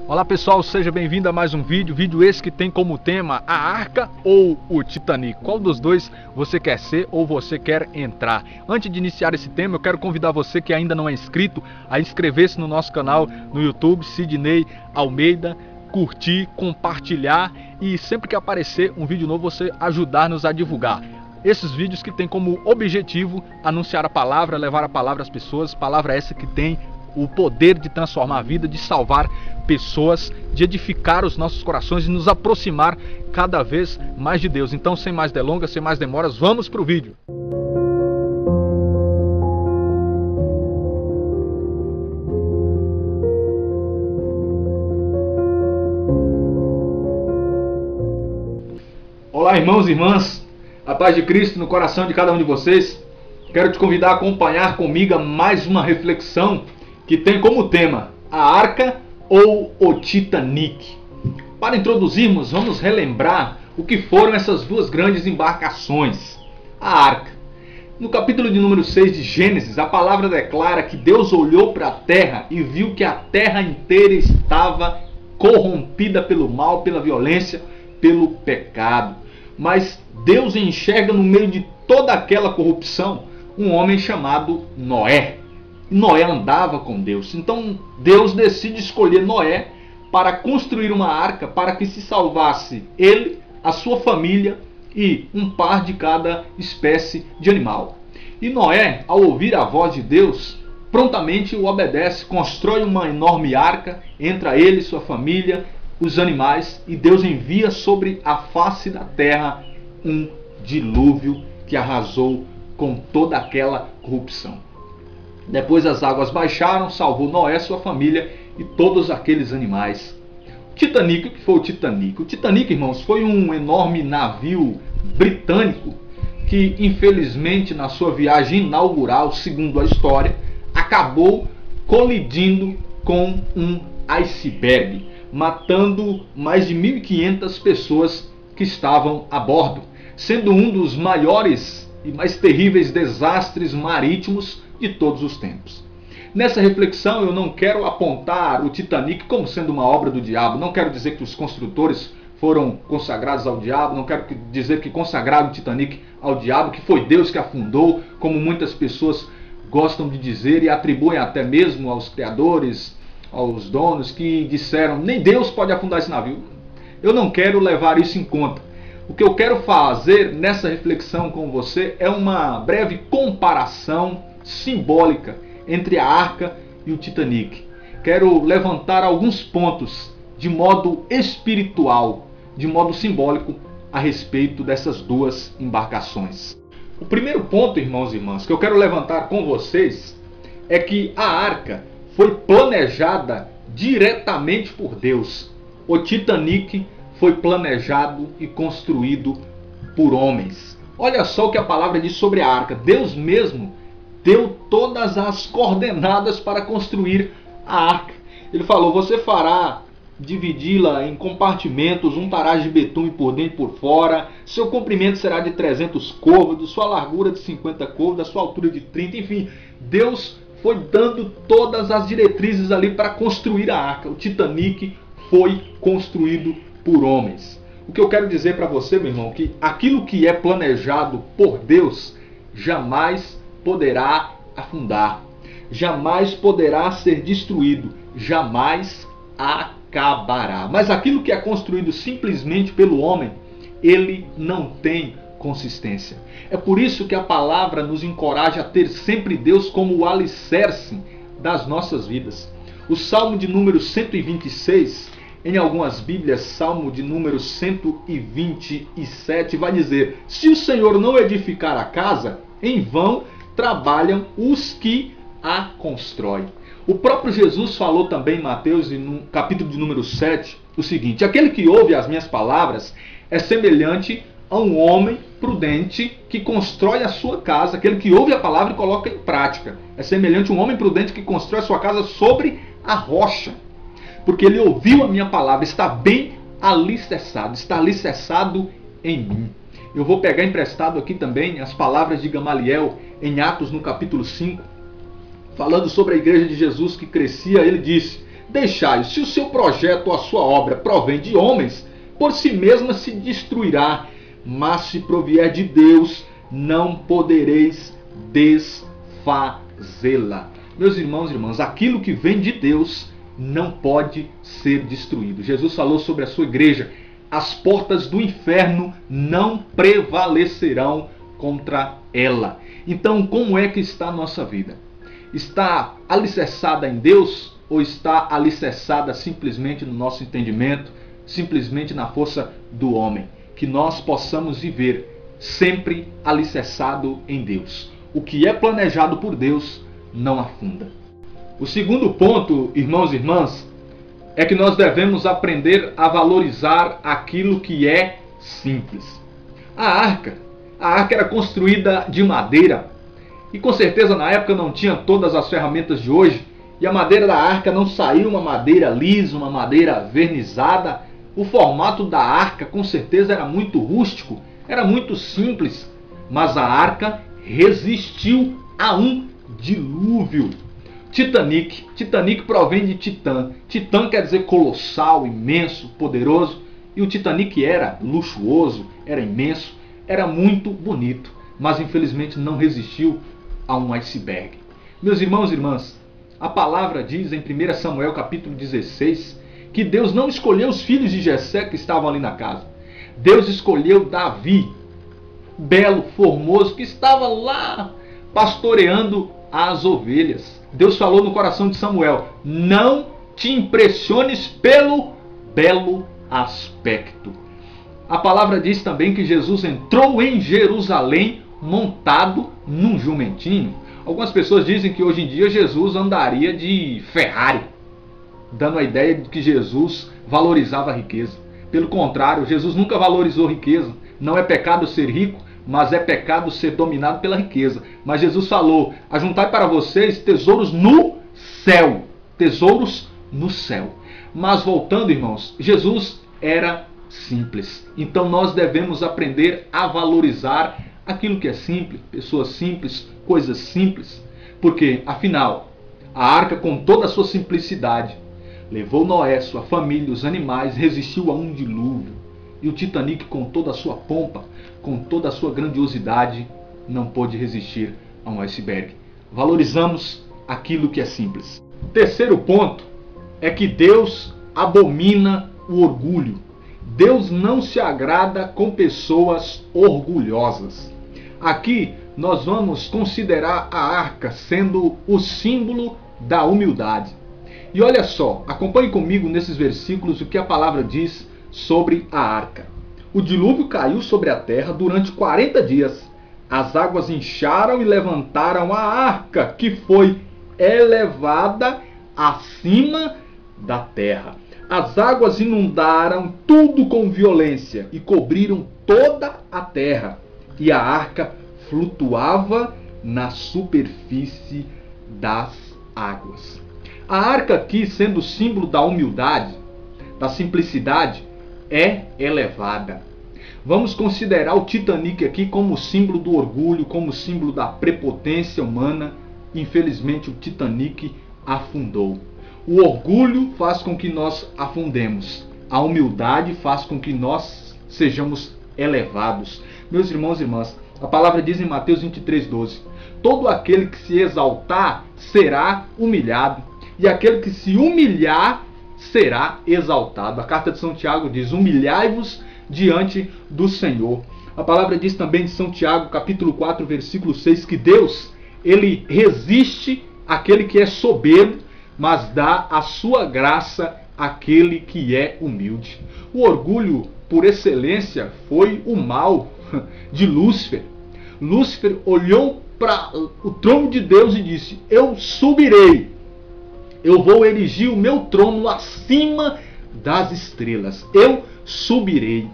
Olá pessoal, seja bem-vindo a mais um vídeo esse que tem como tema a Arca ou o Titanic. Qual dos dois você quer ser ou você quer entrar? Antes de iniciar esse tema, eu quero convidar você que ainda não é inscrito a inscrever-se no nosso canal no YouTube, Sidney Almeida, curtir, compartilhar e sempre que aparecer um vídeo novo você ajudar-nos a divulgar. Esses vídeos que tem como objetivo anunciar a palavra, levar a palavra às pessoas, palavra essa que tem o poder de transformar a vida, de salvar pessoas, de edificar os nossos corações e nos aproximar cada vez mais de Deus. Então, sem mais delongas, sem mais demoras, vamos para o vídeo. Olá, irmãos e irmãs, a paz de Cristo no coração de cada um de vocês. Quero te convidar a acompanhar comigo mais uma reflexão que tem como tema a Arca ou o Titanic. Para introduzirmos, vamos relembrar o que foram essas duas grandes embarcações. A Arca. No capítulo de número 6 de Gênesis, a palavra declara que Deus olhou para a terra e viu que a terra inteira estava corrompida pelo mal, pela violência, pelo pecado. Mas Deus enxerga no meio de toda aquela corrupção um homem chamado Noé. Noé andava com Deus, então Deus decide escolher Noé para construir uma arca para que se salvasse ele, a sua família e um par de cada espécie de animal. E Noé, ao ouvir a voz de Deus, prontamente o obedece, constrói uma enorme arca, entra ele, sua família, os animais, e Deus envia sobre a face da terra um dilúvio que arrasou com toda aquela corrupção. Depois as águas baixaram, salvou Noé, sua família e todos aqueles animais. Titanic, o que foi o Titanic? O Titanic, irmãos, foi um enorme navio britânico que, infelizmente, na sua viagem inaugural, segundo a história, acabou colidindo com um iceberg, matando mais de 1.500 pessoas que estavam a bordo, sendo um dos maiores e mais terríveis desastres marítimos de todos os tempos. Nessa reflexão eu não quero apontar o Titanic como sendo uma obra do diabo, não quero dizer que os construtores foram consagrados ao diabo, não quero dizer que consagraram o Titanic ao diabo, que foi Deus que afundou, como muitas pessoas gostam de dizer e atribuem até mesmo aos criadores, aos donos, que disseram, nem Deus pode afundar esse navio. Eu não quero levar isso em conta. O que eu quero fazer nessa reflexão com você é uma breve comparação simbólica entre a Arca e o Titanic. Quero levantar alguns pontos de modo espiritual, de modo simbólico, a respeito dessas duas embarcações. O primeiro ponto, irmãos e irmãs, que eu quero levantar com vocês é que a Arca foi planejada diretamente por Deus. O Titanic foi planejado e construído por homens. Olha só o que a palavra diz sobre a Arca. Deus mesmo deu todas as coordenadas para construir a arca. Ele falou, você fará dividi-la em compartimentos, untarás de betume por dentro e por fora, seu comprimento será de 300 côvados, sua largura de 50 côvados, sua altura de 30, enfim, Deus foi dando todas as diretrizes ali para construir a arca. O Titanic foi construído por homens. O que eu quero dizer para você, meu irmão, que aquilo que é planejado por Deus jamais poderá afundar, jamais poderá ser destruído, jamais acabará. Mas aquilo que é construído simplesmente pelo homem, ele não tem consistência. É por isso que a palavra nos encoraja a ter sempre Deus como o alicerce das nossas vidas. O Salmo de número 126, em algumas Bíblias, Salmo de número 127, vai dizer, se o Senhor não edificar a casa, em vão trabalham os que a constroem. O próprio Jesus falou também em Mateus, no capítulo de número 7, o seguinte, aquele que ouve as minhas palavras é semelhante a um homem prudente que constrói a sua casa. Aquele que ouve a palavra e coloca em prática é semelhante a um homem prudente que constrói a sua casa sobre a rocha. Porque ele ouviu a minha palavra, está bem alicerçado, está alicerçado em mim. Eu vou pegar emprestado aqui também as palavras de Gamaliel em Atos no capítulo 5, falando sobre a igreja de Jesus que crescia. Ele disse, Deixai, se o seu projeto ou a sua obra provém de homens, por si mesma se destruirá, mas se provier de Deus, não podereis desfazê-la. Meus irmãos e irmãs, aquilo que vem de Deus não pode ser destruído. Jesus falou sobre a sua igreja: as portas do inferno não prevalecerão contra ela. Então, como é que está a nossa vida? Está alicerçada em Deus ou está alicerçada simplesmente no nosso entendimento, simplesmente na força do homem? Que nós possamos viver sempre alicerçado em Deus. O que é planejado por Deus não afunda. O segundo ponto, irmãos e irmãs, é que nós devemos aprender a valorizar aquilo que é simples. A arca era construída de madeira e com certeza na época não tinha todas as ferramentas de hoje, e a madeira da arca não saiu uma madeira lisa, uma madeira vernizada. O formato da arca com certeza era muito rústico, era muito simples, mas a arca resistiu a um dilúvio. Titanic provém de Titã. Titã quer dizer colossal, imenso, poderoso. E o Titanic era luxuoso, era imenso, era muito bonito, mas infelizmente não resistiu a um iceberg. Meus irmãos e irmãs, a palavra diz em 1 Samuel capítulo 16 que Deus não escolheu os filhos de Jessé que estavam ali na casa. Deus escolheu Davi, belo, formoso, que estava lá pastoreando as ovelhas. Deus falou no coração de Samuel: não te impressiones pelo belo aspecto. A palavra diz também que Jesus entrou em Jerusalém montado num jumentinho. Algumas pessoas dizem que hoje em dia Jesus andaria de Ferrari, dando a ideia de que Jesus valorizava a riqueza. Pelo contrário, Jesus nunca valorizou riqueza. Não é pecado ser rico, mas é pecado ser dominado pela riqueza. Mas Jesus falou: ajuntai para vocês tesouros no céu. Tesouros no céu. Mas voltando, irmãos, Jesus era simples. Então nós devemos aprender a valorizar aquilo que é simples, pessoas simples, coisas simples. Porque, afinal, a arca com toda a sua simplicidade levou Noé, sua família, os animais, resistiu a um dilúvio. E o Titanic com toda a sua pompa, com toda a sua grandiosidade, não pôde resistir a um iceberg. Valorizamos aquilo que é simples. Terceiro ponto é que Deus abomina o orgulho. Deus não se agrada com pessoas orgulhosas. Aqui nós vamos considerar a arca sendo o símbolo da humildade. E olha só, acompanhe comigo nesses versículos o que a palavra diz sobre a arca. O dilúvio caiu sobre a terra durante 40 dias. As águas incharam e levantaram a arca, que foi elevada acima da terra. As águas inundaram tudo com violência e cobriram toda a terra. E a arca flutuava na superfície das águas. A arca aqui, sendo símbolo da humildade, da simplicidade, é elevada. Vamos considerar o Titanic aqui como símbolo do orgulho, como símbolo da prepotência humana. Infelizmente o Titanic afundou. O orgulho faz com que nós afundemos. A humildade faz com que nós sejamos elevados. Meus irmãos e irmãs, a palavra diz em Mateus 23:12: todo aquele que se exaltar será humilhado, e aquele que se humilhar será exaltado. A carta de São Tiago diz: humilhai-vos diante do Senhor. A palavra diz também em São Tiago, capítulo 4, versículo 6, que Deus, ele resiste àquele que é soberbo, mas dá a sua graça àquele que é humilde. O orgulho, por excelência, foi o mal de Lúcifer. Lúcifer olhou para o trono de Deus e disse: eu subirei, eu vou erigir o meu trono acima das estrelas, eu subirei.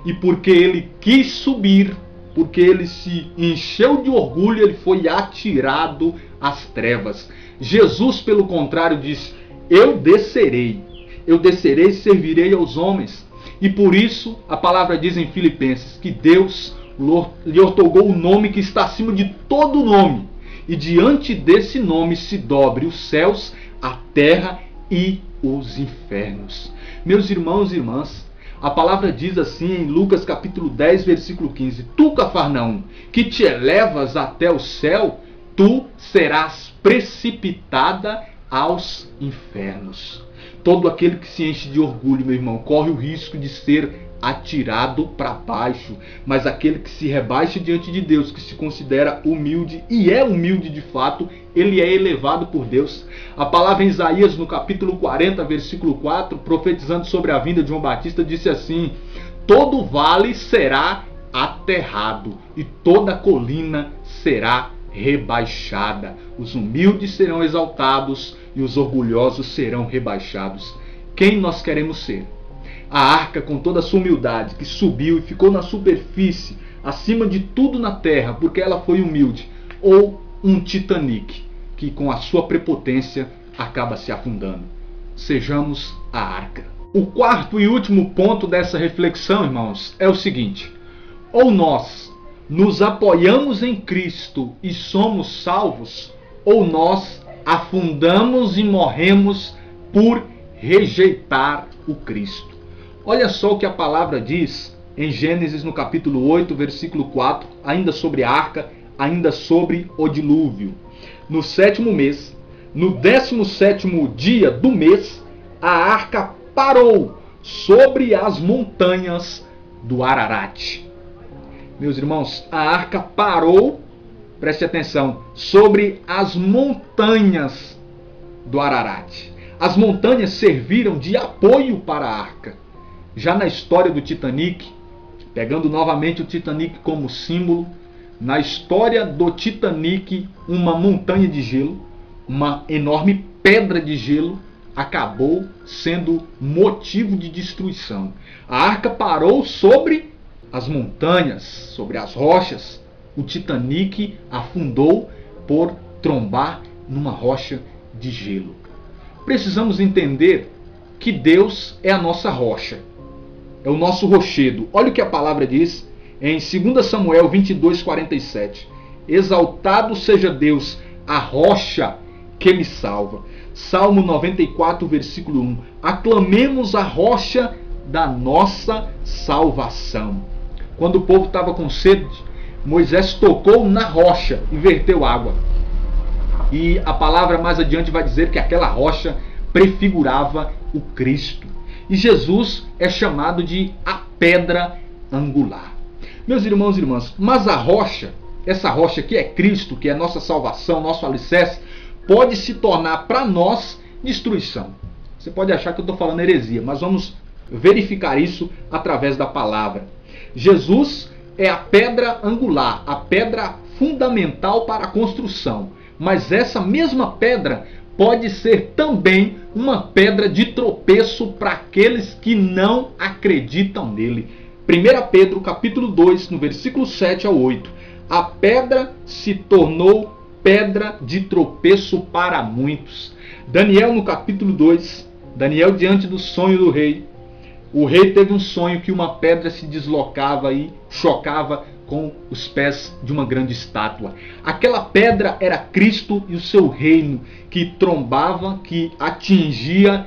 E porque ele quis subir, porque ele se encheu de orgulho, ele foi atirado às trevas. Jesus, pelo contrário, diz: eu descerei e servirei aos homens. E por isso a palavra diz em Filipenses que Deus lhe outorgou o nome que está acima de todo nome, e diante desse nome se dobre os céus, a terra e os infernos. Meus irmãos e irmãs, a palavra diz assim em Lucas capítulo 10, versículo 15: Tu, Cafarnaum, que te elevas até o céu, tu serás precipitada aos infernos. Todo aquele que se enche de orgulho, meu irmão, corre o risco de ser atirado para baixo. Mas aquele que se rebaixa diante de Deus, que se considera humilde, e é humilde de fato, ele é elevado por Deus. A palavra em Isaías, no capítulo 40, versículo 4, profetizando sobre a vinda de João Batista, disse assim: todo vale será aterrado e toda colina será rebaixada. Os humildes serão exaltados e os orgulhosos serão rebaixados. Quem nós queremos ser? A arca, com toda a sua humildade, que subiu e ficou na superfície, acima de tudo na terra, porque ela foi humilde, ou um Titanic, que com a sua prepotência acaba se afundando? Sejamos a arca. O quarto e último ponto dessa reflexão, irmãos, é o seguinte: ou nós nos apoiamos em Cristo e somos salvos, ou nós afundamos e morremos por rejeitar o Cristo. Olha só o que a palavra diz em Gênesis no capítulo 8, versículo 4, ainda sobre a arca, ainda sobre o dilúvio. No 7º mês, no 17º dia do mês, a arca parou sobre as montanhas do Ararat. Meus irmãos, a arca parou, preste atenção, sobre as montanhas do Ararat. As montanhas serviram de apoio para a arca. Já na história do Titanic, pegando novamente o Titanic como símbolo, na história do Titanic, uma montanha de gelo, uma enorme pedra de gelo, acabou sendo motivo de destruição. A arca parou sobre as montanhas, sobre as rochas. O Titanic afundou por trombar numa rocha de gelo. Precisamos entender que Deus é a nossa rocha, é o nosso rochedo. Olha o que a palavra diz em 2 Samuel 22:47. Exaltado seja Deus, a rocha que me salva. Salmo 94, versículo 1. Aclamemos a rocha da nossa salvação. Quando o povo estava com sede, Moisés tocou na rocha e verteu água. E a palavra mais adiante vai dizer que aquela rocha prefigurava o Cristo. E Jesus é chamado de a pedra angular. Meus irmãos e irmãs, mas a rocha, essa rocha que é Cristo, que é nossa salvação, nosso alicerce, pode se tornar para nós destruição. Você pode achar que eu estou falando heresia, mas vamos verificar isso através da palavra. Jesus é a pedra angular, a pedra fundamental para a construção. Mas essa mesma pedra pode ser também uma pedra de tropeço para aqueles que não acreditam nele. 1 Pedro capítulo 2, no versículo 7 ao 8. A pedra se tornou pedra de tropeço para muitos. Daniel no capítulo 2, Daniel diante do sonho do rei. O rei teve um sonho que uma pedra se deslocava e chocava com os pés de uma grande estátua. Aquela pedra era Cristo e o seu reino, que trombava, que atingia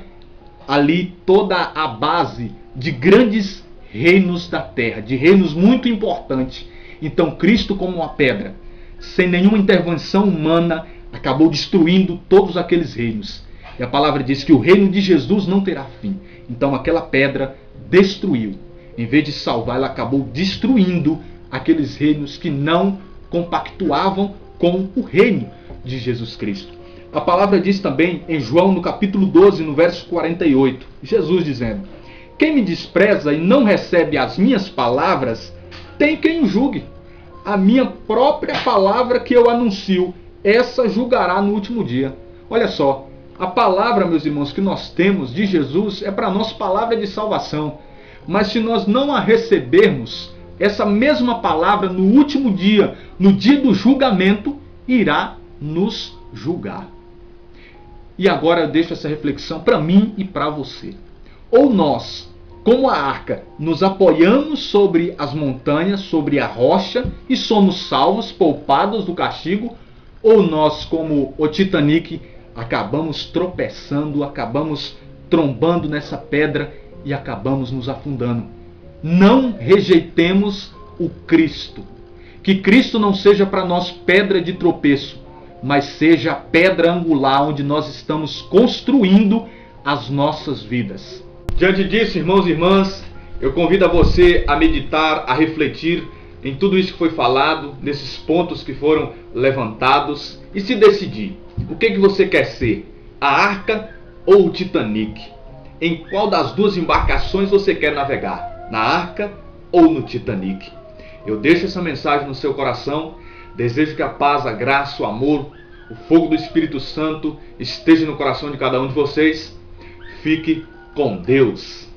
ali toda a base de grandes reinos da terra, de reinos muito importantes. Então Cristo, como uma pedra, sem nenhuma intervenção humana, acabou destruindo todos aqueles reinos. E a palavra diz que o reino de Jesus não terá fim. Então aquela pedra destruiu. Em vez de salvar, ela acabou destruindo aqueles reinos que não compactuavam com o reino de Jesus Cristo. A palavra diz também em João no capítulo 12, no verso 48, Jesus dizendo: quem me despreza e não recebe as minhas palavras, tem quem o julgue. A minha própria palavra que eu anuncio, essa julgará no último dia. Olha só, a palavra, meus irmãos, que nós temos de Jesus é para nós palavra de salvação. Mas se nós não a recebermos, essa mesma palavra no último dia, no dia do julgamento, irá nos julgar. E agora eu deixo essa reflexão para mim e para você. Ou nós, como a arca, nos apoiamos sobre as montanhas, sobre a rocha, e somos salvos, poupados do castigo, ou nós, como o Titanic, acabamos tropeçando, acabamos trombando nessa pedra e acabamos nos afundando. Não rejeitemos o Cristo. Que Cristo não seja para nós pedra de tropeço, mas seja a pedra angular onde nós estamos construindo as nossas vidas. Diante disso, irmãos e irmãs, eu convido a você a meditar, a refletir em tudo isso que foi falado, nesses pontos que foram levantados, e se decidir. O que você quer ser? A Arca ou o Titanic? Em qual das duas embarcações você quer navegar? Na Arca ou no Titanic? Eu deixo essa mensagem no seu coração. Desejo que a paz, a graça, o amor, o fogo do Espírito Santo esteja no coração de cada um de vocês. Fique com Deus.